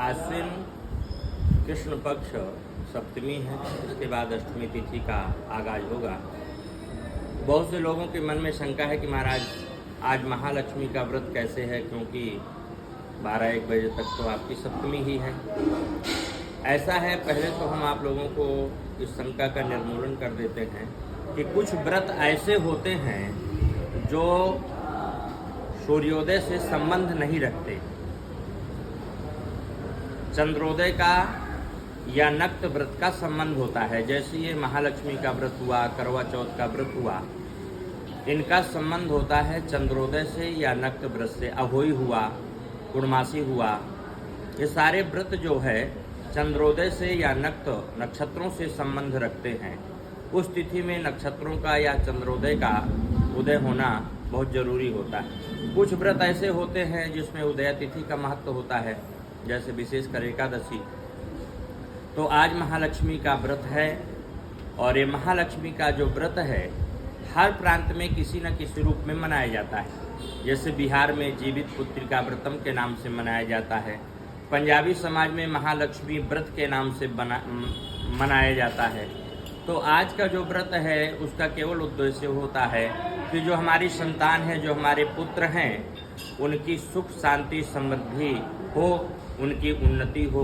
आश्विन कृष्ण पक्ष सप्तमी है, इसके बाद अष्टमी तिथि का आगाज होगा। बहुत से लोगों के मन में शंका है कि महाराज आज महालक्ष्मी का व्रत कैसे है, क्योंकि 12-1 बजे तक तो आपकी सप्तमी ही है। ऐसा है, पहले तो हम आप लोगों को इस शंका का निर्मूलन कर देते हैं कि कुछ व्रत ऐसे होते हैं जो सूर्योदय से संबंध नहीं रखते। चंद्रोदय का या नक्त व्रत का संबंध होता है, जैसे ये महालक्ष्मी का व्रत हुआ, करवा चौथ का व्रत हुआ, इनका संबंध होता है चंद्रोदय से या नक्त व्रत से। अहोई हुआ, पूर्णमासी हुआ, ये सारे व्रत जो है चंद्रोदय से या नक्त नक्षत्रों से संबंध रखते हैं। उस तिथि में नक्षत्रों का या चंद्रोदय का उदय होना बहुत जरूरी होता है। कुछ व्रत ऐसे होते हैं जिसमें उदय तिथि का महत्व होता है, जैसे विशेषकर एकादशी। तो आज महालक्ष्मी का व्रत है, और ये महालक्ष्मी का जो व्रत है हर प्रांत में किसी न किसी रूप में मनाया जाता है। जैसे बिहार में जीवित पुत्रिका व्रतम के नाम से मनाया जाता है, पंजाबी समाज में महालक्ष्मी व्रत के नाम से मनाया जाता है। तो आज का जो व्रत है उसका केवल उद्देश्य होता है कि जो हमारी संतान है, जो हमारे पुत्र हैं, उनकी सुख शांति समृद्धि हो, उनकी उन्नति हो,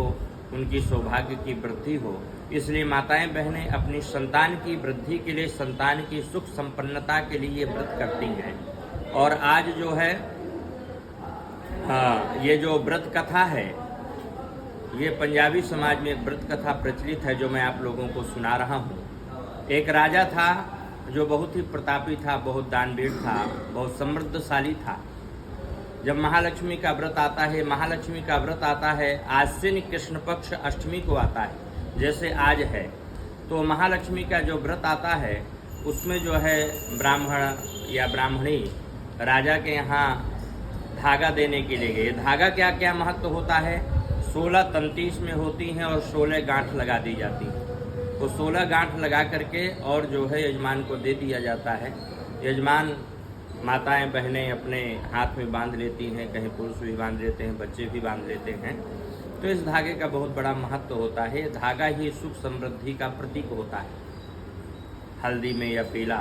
उनकी सौभाग्य की वृद्धि हो। इसलिए माताएं बहनें अपनी संतान की वृद्धि के लिए, संतान की सुख संपन्नता के लिए ये व्रत करती हैं। और आज जो है ये जो व्रत कथा है, ये पंजाबी समाज में एक व्रत कथा प्रचलित है जो मैं आप लोगों को सुना रहा हूँ। एक राजा था जो बहुत ही प्रतापी था, बहुत दानवीर था, बहुत समृद्धशाली था। जब महालक्ष्मी का व्रत आता है, महालक्ष्मी का व्रत आता है आश्विन कृष्ण पक्ष अष्टमी को आता है, जैसे आज है। तो महालक्ष्मी का जो व्रत आता है उसमें जो है ब्राह्मण या ब्राह्मणी राजा के यहाँ धागा देने के लिए गए। धागा क्या क्या महत्व होता है? 16 तंती इसमें होती हैं और 16 गांठ लगा दी जाती हैं। तो 16 गांठ लगा करके और जो है यजमान को दे दिया जाता है। यजमान माताएं बहनें अपने हाथ में बांध लेती हैं, कहीं पुरुष भी बांध लेते हैं, बच्चे भी बांध लेते हैं। तो इस धागे का बहुत बड़ा महत्व होता है। धागा ही सुख समृद्धि का प्रतीक होता है। हल्दी में या पीला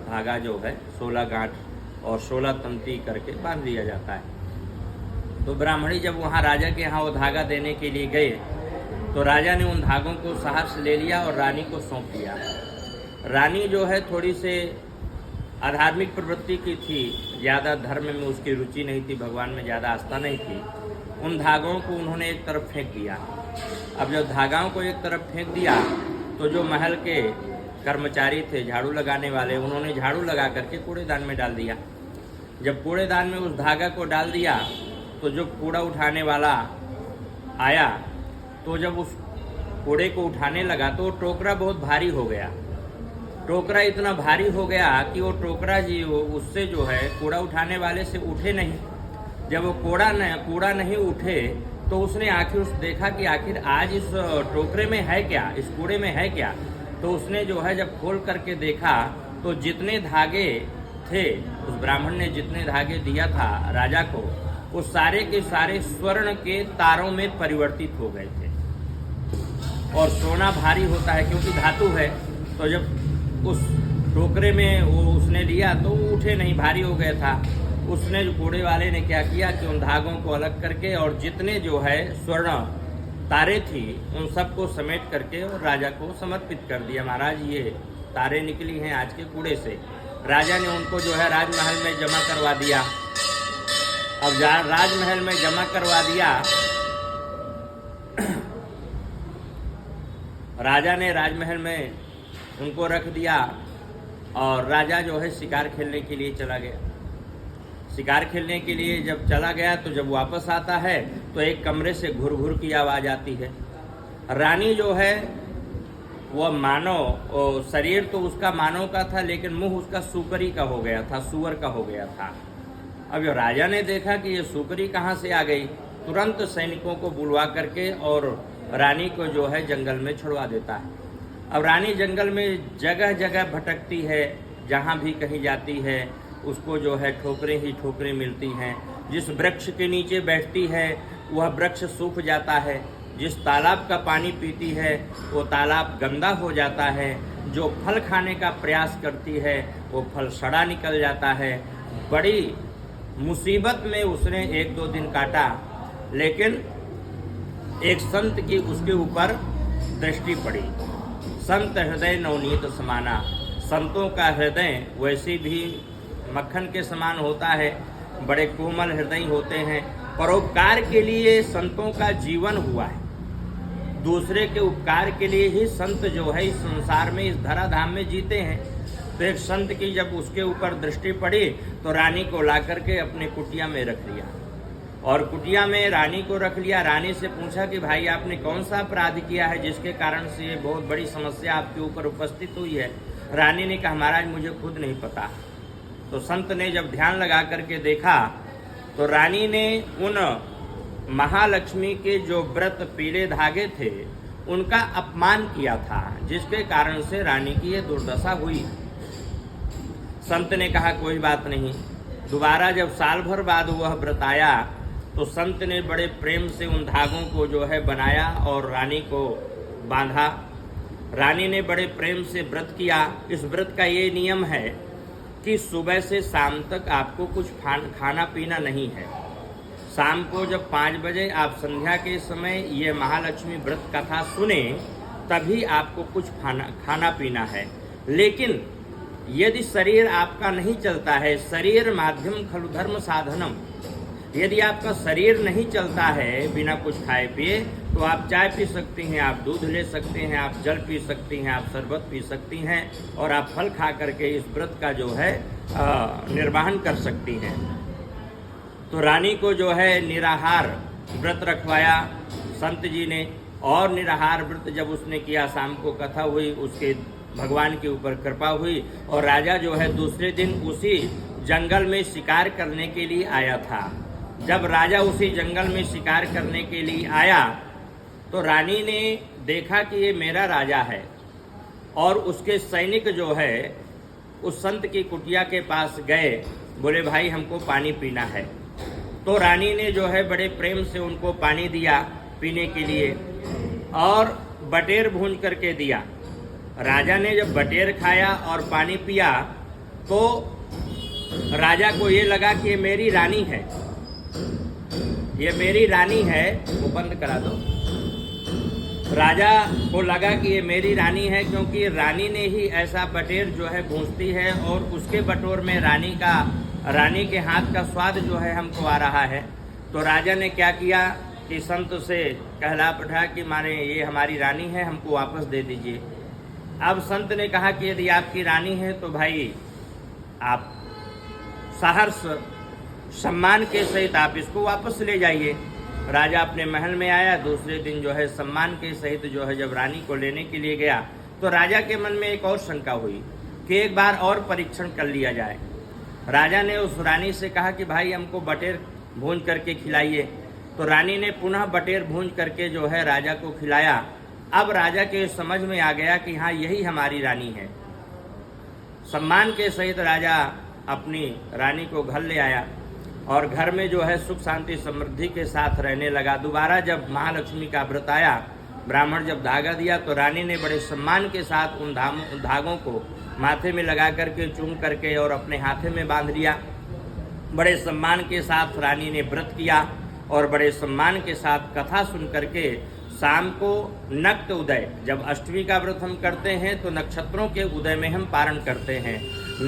धागा जो है 16 गांठ और 16 तंती करके बांध दिया जाता है। तो ब्राह्मणी जब वहाँ राजा के यहाँ वो धागा देने के लिए गए तो राजा ने उन धागों को सहर्ष ले लिया और रानी को सौंप दिया। रानी जो है थोड़ी से आधार्मिक प्रवृत्ति की थी, ज़्यादा धर्म में उसकी रुचि नहीं थी, भगवान में ज़्यादा आस्था नहीं थी। उन धागों को उन्होंने एक तरफ फेंक दिया। अब जब धागाओं को एक तरफ फेंक दिया तो जो महल के कर्मचारी थे, झाड़ू लगाने वाले, उन्होंने झाड़ू लगा करके कूड़ेदान में डाल दिया। जब कूड़ेदान में उस धागा को डाल दिया तो जो कूड़ा उठाने वाला आया, तो जब उस कूड़े को उठाने लगा तो टोकरा बहुत भारी हो गया। टोकरा इतना भारी हो गया कि वो टोकरा जी उससे जो है कूड़ा उठाने वाले से उठे नहीं। जब वो कूड़ा नहीं उठे तो उसने आखिर देखा कि आखिर आज इस टोकरे में है क्या, इस कूड़े में है क्या। तो उसने जो है जब खोल करके देखा तो जितने धागे थे, उस ब्राह्मण ने जितने धागे दिया था राजा को, वो सारे के सारे स्वर्ण के तारों में परिवर्तित हो गए थे। और सोना भारी होता है क्योंकि धातु है, तो जब उस टोकरे में वो उसने लिया तो वो उठे नहीं, भारी हो गया था। उसने जो कूड़े वाले ने क्या किया कि उन धागों को अलग करके और जितने जो है स्वर्ण तारे थी उन सबको समेट करके और राजा को समर्पित कर दिया। महाराज ये तारे निकली हैं आज के कूड़े से। राजा ने उनको जो है राजमहल में जमा करवा दिया। अब राजमहल में जमा करवा दिया, राजा ने राजमहल में उनको रख दिया और राजा जो है शिकार खेलने के लिए चला गया। शिकार खेलने के लिए जब चला गया तो जब वापस आता है तो एक कमरे से घुर घुर की आवाज़ आती है। रानी जो है वह मानव, शरीर तो उसका मानव का था लेकिन मुंह उसका सुकरी का हो गया था, सुअर का हो गया था। अब जब राजा ने देखा कि ये सुकरी कहाँ से आ गई, तुरंत सैनिकों को बुलवा करके और रानी को जो है जंगल में छुड़वा देता है। अब रानी जंगल में जगह जगह भटकती है, जहाँ भी कहीं जाती है उसको जो है ठोकरें ही ठोकरें मिलती हैं। जिस वृक्ष के नीचे बैठती है वह वृक्ष सूख जाता है। जिस तालाब का पानी पीती है वो तालाब गंदा हो जाता है। जो फल खाने का प्रयास करती है वो फल सड़ा निकल जाता है। बड़ी मुसीबत में उसने 1-2 दिन काटा, लेकिन एक संत की उसके ऊपर दृष्टि पड़ी। संत हृदय नवनीत समाना, संतों का हृदय वैसे भी मक्खन के समान होता है, बड़े कोमल हृदय होते हैं। परोपकार के लिए संतों का जीवन हुआ है। दूसरे के उपकार के लिए ही संत जो है इस संसार में, इस धराधाम में जीते हैं। तो एक संत की जब उसके ऊपर दृष्टि पड़ी तो रानी को ला करके अपने कुटिया में रख लिया, और कुटिया में रानी को रख लिया। रानी से पूछा कि भाई आपने कौन सा अपराध किया है जिसके कारण से ये बहुत बड़ी समस्या आपके ऊपर उपस्थित हुई है। रानी ने कहा महाराज मुझे खुद नहीं पता। तो संत ने जब ध्यान लगा करके देखा तो रानी ने उन महालक्ष्मी के जो व्रत पीले धागे थे उनका अपमान किया था, जिसके कारण से रानी की ये दुर्दशा हुई। संत ने कहा कोई बात नहीं। दोबारा जब साल भर बाद वह व्रत आया तो संत ने बड़े प्रेम से उन धागों को जो है बनाया और रानी को बांधा। रानी ने बड़े प्रेम से व्रत किया। इस व्रत का ये नियम है कि सुबह से शाम तक आपको कुछ खाना पीना नहीं है। शाम को जब 5 बजे आप संध्या के समय ये महालक्ष्मी व्रत कथा सुने तभी आपको कुछ खाना पीना है। लेकिन यदि शरीर आपका नहीं चलता है, शरीर माध्यम खलु धर्म साधनम, यदि आपका शरीर नहीं चलता है बिना कुछ खाए पिए तो आप चाय पी सकती हैं, आप दूध ले सकते हैं, आप जल पी सकती हैं, आप शरबत पी सकती हैं और आप फल खा करके इस व्रत का जो है निर्वहन कर सकती हैं। तो रानी को जो है निराहार व्रत रखवाया संत जी ने, और निराहार व्रत जब उसने किया, शाम को कथा हुई, उसके भगवान के ऊपर कृपा हुई और राजा जो है दूसरे दिन उसी जंगल में शिकार करने के लिए आया था। जब राजा उसी जंगल में शिकार करने के लिए आया तो रानी ने देखा कि ये मेरा राजा है, और उसके सैनिक जो है उस संत की कुटिया के पास गए, बोले भाई हमको पानी पीना है। तो रानी ने जो है बड़े प्रेम से उनको पानी दिया पीने के लिए और बटेर भून करके दिया। राजा ने जब बटेर खाया और पानी पिया तो राजा को ये लगा कि ये मेरी रानी है, ये मेरी रानी है। वो बंद करा दो। राजा को लगा कि ये मेरी रानी है, क्योंकि रानी ने ही ऐसा बटेर जो है भूंजती है और उसके बटोर में रानी के हाथ का स्वाद जो है हमको आ रहा है। तो राजा ने क्या किया कि संत से कहला पठा कि माने ये हमारी रानी है, हमको वापस दे दीजिए। अब संत ने कहा कि यदि आपकी रानी है तो भाई आप सहर्ष सम्मान के सहित आप इसको वापस ले जाइए। राजा अपने महल में आया। दूसरे दिन जो है सम्मान के सहित जो है जब रानी को लेने के लिए गया तो राजा के मन में एक और शंका हुई कि एक बार और परीक्षण कर लिया जाए। राजा ने उस रानी से कहा कि भाई हमको बटेर भून करके खिलाइए। तो रानी ने पुनः बटेर भून करके जो है राजा को खिलाया। अब राजा के समझ में आ गया कि हाँ यही हमारी रानी है। सम्मान के सहित राजा अपनी रानी को घर ले आया और घर में जो है सुख शांति समृद्धि के साथ रहने लगा। दोबारा जब महालक्ष्मी का व्रत आया, ब्राह्मण जब धागा दिया तो रानी ने बड़े सम्मान के साथ उन धागों को माथे में लगा करके चूम करके और अपने हाथे में बांध लिया। बड़े सम्मान के साथ रानी ने व्रत किया और बड़े सम्मान के साथ कथा सुन करके शाम को नक्त उदय, जब अष्टमी का व्रत हम करते हैं तो नक्षत्रों के उदय में हम पारण करते हैं।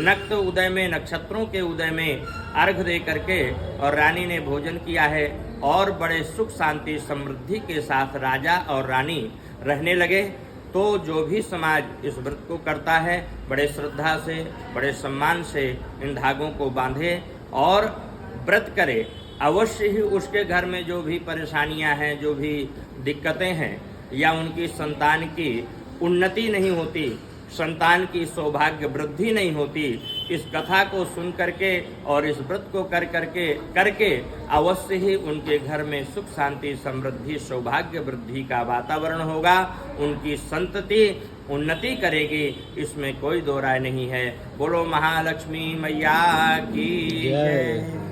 नक्त उदय में, नक्षत्रों के उदय में अर्घ दे करके और रानी ने भोजन किया है और बड़े सुख शांति समृद्धि के साथ राजा और रानी रहने लगे। तो जो भी समाज इस व्रत को करता है बड़े श्रद्धा से, बड़े सम्मान से इन धागों को बांधे और व्रत करे। अवश्य ही उसके घर में जो भी परेशानियां हैं, जो भी दिक्कतें हैं या उनकी संतान की उन्नति नहीं होती, संतान की सौभाग्य वृद्धि नहीं होती, इस कथा को सुन करके और इस व्रत को करके अवश्य ही उनके घर में सुख शांति समृद्धि सौभाग्य वृद्धि का वातावरण होगा। उनकी संतति उन्नति करेगी, इसमें कोई दो राय नहीं है। बोलो महालक्ष्मी मैया की जय।